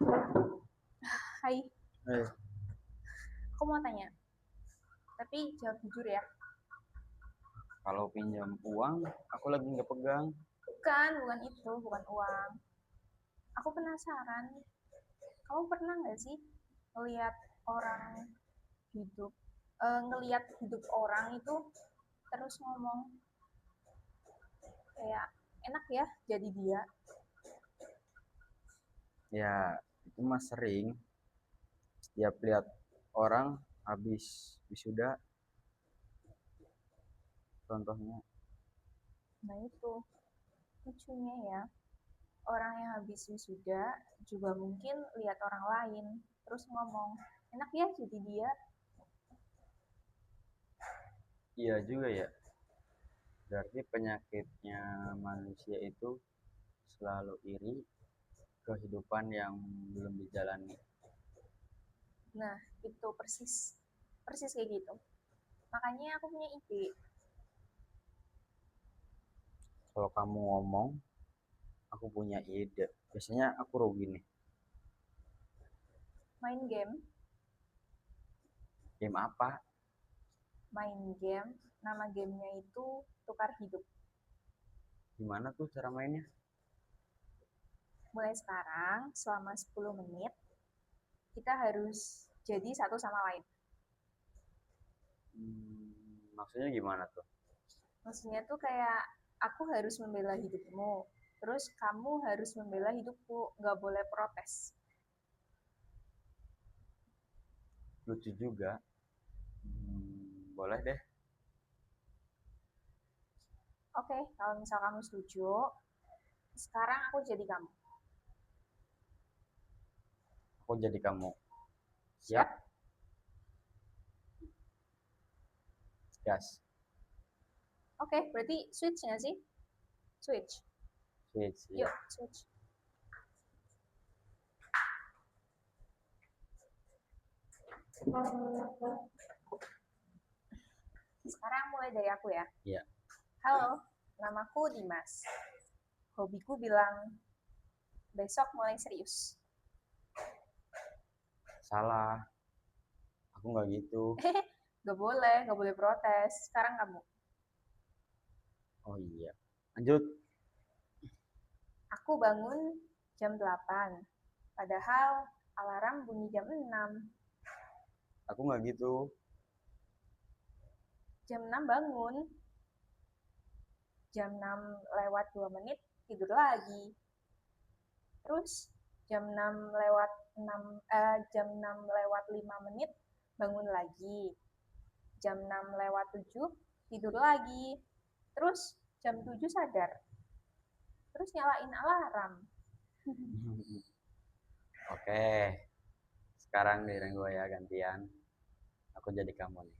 Hai, Eh, aku mau tanya, tapi jawab jujur ya. kalau pinjam uang, aku lagi nggak pegang. Bukan itu, bukan uang. Aku penasaran, kamu pernah nggak sih ngelihat orang hidup, ngelihat hidup orang itu terus ngomong kayak enak ya jadi dia. Ya, itu mah sering. Setiap lihat orang habis wisuda, contohnya. Nah itu lucunya ya, orang yang habis wisuda juga mungkin lihat orang lain terus ngomong enak ya jadi dia. Iya juga ya. Berarti penyakitnya manusia itu selalu iri kehidupan yang belum dijalani. Nah itu persis, persis kayak gitu. Makanya aku punya ide, Kalau kamu ngomong, aku punya ide. Biasanya aku rugi nih. main game. Game apa? Main game, nama gamenya itu tukar hidup. Gimana tuh cara mainnya? Mulai sekarang, selama 10 menit, kita harus jadi satu sama lain. Maksudnya gimana tuh? Maksudnya tuh kayak, aku harus membela hidupmu, terus kamu harus membela hidupku, nggak boleh protes. Lucu juga. Boleh deh. Oke, kalau misal kamu setuju, sekarang aku jadi kamu. Aku jadi kamu. Siap, Siap? gas. Oke, berarti switch nggak sih? Switch. Switch, Yuk, ya. switch. Sekarang mulai dari aku ya. Iya, Halo, namaku Dimas. Hobiku bilang, besok mulai serius. salah. Aku nggak gitu. Gak boleh protes. Sekarang kamu. Oh iya. Lanjut. Aku bangun jam 8. Padahal alarm bunyi jam 6. Aku nggak gitu. Jam 6 bangun. Jam 6 lewat 2 menit tidur lagi. Terus jam 6 lewat 5 menit bangun lagi. Jam 6 lewat 7 tidur lagi. Terus jam 7 sadar. Terus nyalain alarm. Oke. Sekarang giliran gue ya gantian. Aku jadi kamu nih.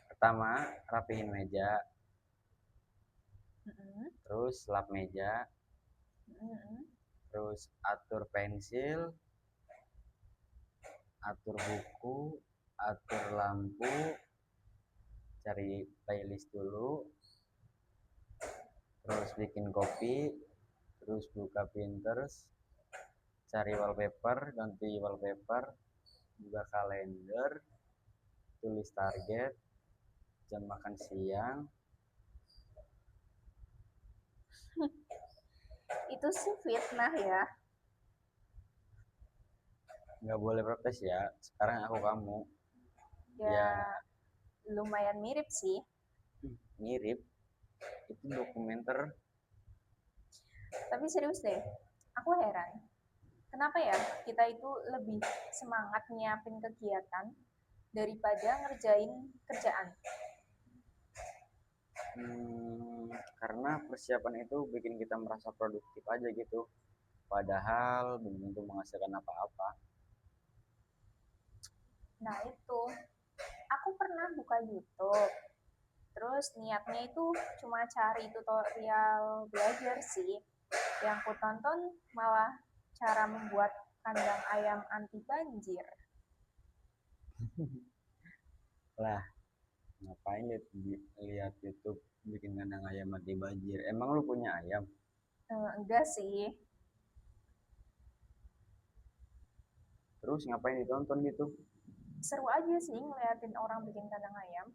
Pertama, rapihin meja. Mm-mm, Terus lap meja. mm-mm. Terus atur pensil. Atur buku. Atur lampu. Cari playlist dulu. Terus bikin kopi. Terus buka Pinterest. Cari wallpaper. Ganti wallpaper. Buka kalender. Tulis target. Jam makan siang. Itu sih fitnah ya. Nggak boleh protes ya. Sekarang aku kamu. Ya Ya, lumayan mirip sih. mirip. Itu dokumenter. Tapi serius deh, aku heran. Kenapa ya kita itu lebih semangat nyiapin kegiatan daripada ngerjain kerjaan? Karena persiapan itu bikin kita merasa produktif aja gitu. Padahal belum tentu menghasilkan apa-apa. Nah itu, aku pernah buka YouTube. Terus niatnya itu cuma cari tutorial belajar sih. Yang ku tonton malah cara membuat kandang ayam anti banjir. Lah, Ngapain lihat YouTube bikin kandang ayam mati banjir? Emang lu punya ayam? Enggak sih, Terus ngapain ditonton gitu? seru aja sih ngeliatin orang bikin kandang ayam.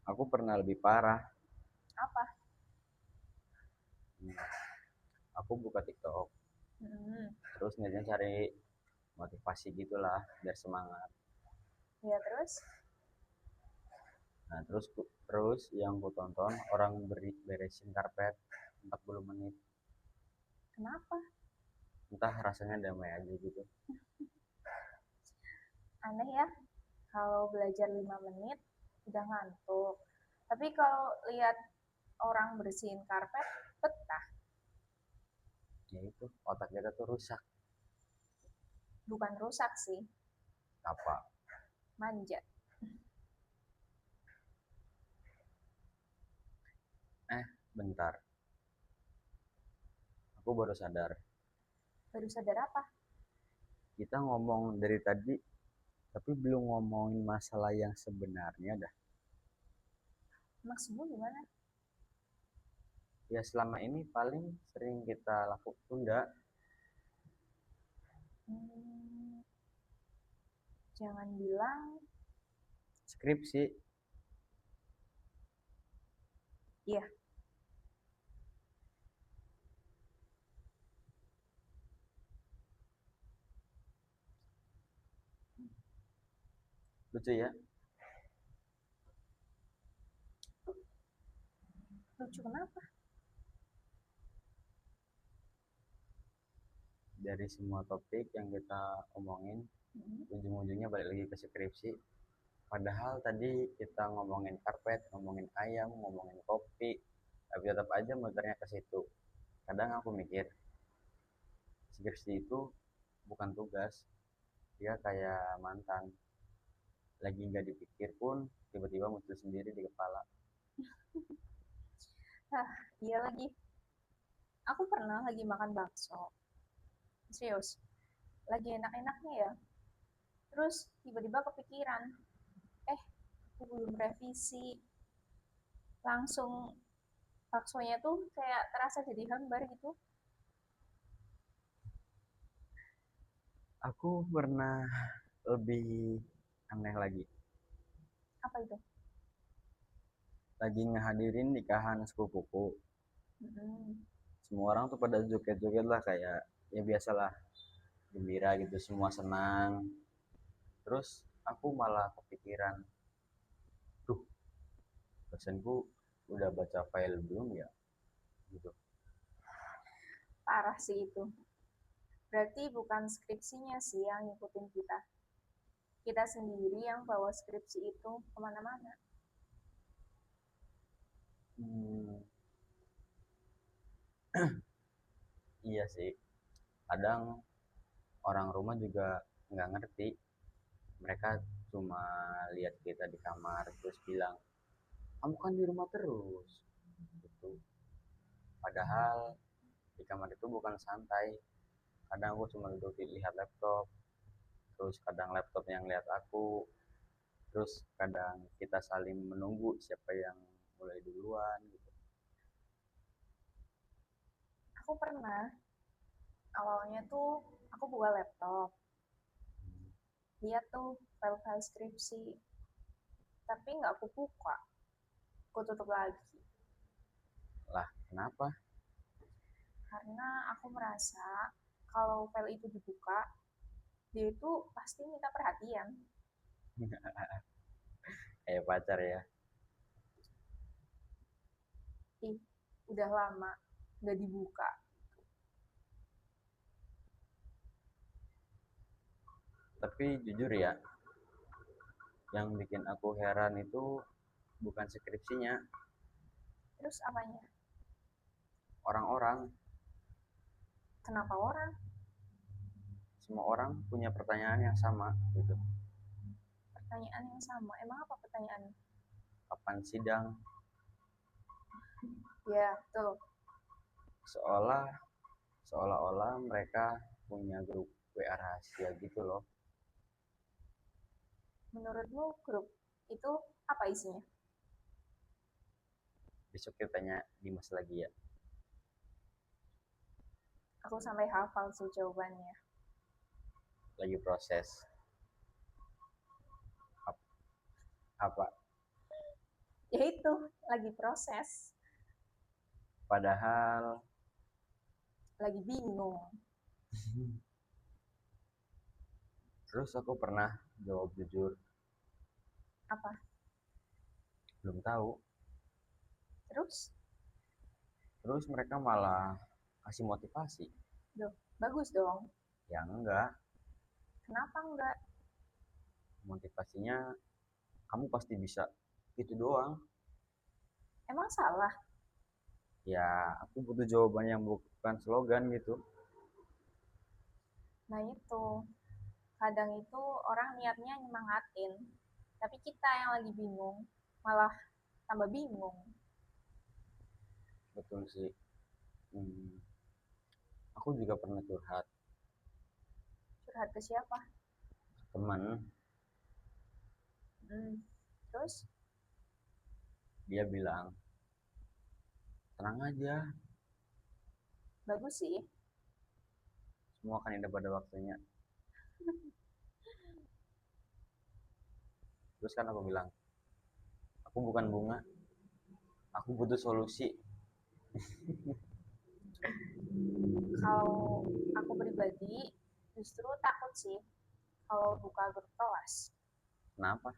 Aku pernah lebih parah. Apa? Hmm, Aku buka TikTok, Hmm, terus niatnya cari motivasi gitulah biar semangat. ya terus Nah, terus yang ku tonton orang beresin karpet 40 menit. kenapa? Entah rasanya damai aja gitu. Aneh ya, kalau belajar 5 menit udah ngantuk. Tapi kalau lihat orang bersihin karpet, betah. Ya itu, otak kita tuh rusak. Bukan rusak sih, Apa? manja. Bentar. Aku baru sadar. Baru sadar apa? Kita ngomong dari tadi, tapi belum ngomongin masalah yang sebenarnya dah. Maksudmu gimana? Ya selama ini paling sering kita lakukan tunda. Hmm, jangan bilang, Skripsi. iya, Lucu ya. lucu kenapa? Dari semua topik yang kita omongin, Hmm, ujung-ujungnya balik lagi ke skripsi. Padahal tadi kita ngomongin karpet, ngomongin ayam, ngomongin kopi, tapi tetap aja muternya ke situ. Kadang aku mikir, skripsi itu bukan tugas, dia kayak mantan. Lagi nggak dipikir pun, tiba-tiba muncul sendiri di kepala. ah, iya lagi. Aku pernah lagi makan bakso. Serius, lagi enak-enaknya ya. Terus tiba-tiba kepikiran, eh, aku belum revisi. Langsung baksonya tuh kayak terasa jadi hambar gitu. Aku pernah lebih aneh lagi. Apa itu? Lagi ngehadirin nikahan sepupuku. Hmm, Semua orang tuh pada joget-joget lah kayak ya biasalah gembira gitu, semua senang. Terus aku malah kepikiran, tuh dosenku udah baca file belum ya gitu. parah sih itu. Berarti bukan skripsinya sih yang ngikutin kita. Kita sendiri yang bawa skripsi itu kemana-mana. Hmm, iya sih, kadang orang rumah juga nggak ngerti, mereka cuma lihat kita di kamar terus bilang kamu kan di rumah terus gitu. Padahal di kamar itu bukan santai, kadang aku cuma duduk lihat laptop, terus kadang laptop yang lihat aku, terus kadang kita saling menunggu siapa yang mulai duluan gitu. Aku pernah, awalnya tuh aku buka laptop, lihat tuh file-file skripsi, tapi nggak aku buka, aku tutup lagi. Lah kenapa? Karena aku merasa kalau file itu dibuka, dia itu pasti minta perhatian. Kayak pacar ya. Ih, udah lama nggak dibuka. Tapi jujur ya, yang bikin aku heran itu bukan skripsinya, Terus apanya? orang-orang. Kenapa orang? Semua orang punya pertanyaan yang sama gitu. Pertanyaan yang sama. Emang apa pertanyaan? Kapan sidang? Ya, tuh. Seolah seolah-olah mereka punya grup WA rahasia gitu loh. Menurutmu grup itu apa isinya? Besok kita tanya Dimas lagi ya. Aku sampai hafal sih jawabannya. Lagi proses apa? Ya itu, lagi proses, Padahal lagi bingung. terus aku pernah jawab jujur, Apa? belum tahu. Terus? Terus mereka malah kasih motivasi. Duh, bagus dong. Ya enggak, Kenapa enggak? motivasinya kamu pasti bisa. Itu doang. Emang salah? Ya, aku butuh jawaban yang bukan slogan gitu. Nah itu, kadang itu orang niatnya nyemangatin, tapi kita yang lagi bingung, malah tambah bingung. Betul sih. Hmm, aku juga pernah curhat Curhat ke siapa? teman. Hmm. Terus, Dia bilang, tenang aja, bagus sih. semua akan indah pada waktunya. Terus kan aku bilang, aku bukan bunga, aku butuh solusi. Kalau aku pribadi, justru takut sih kalau buka grup kelas. Kenapa?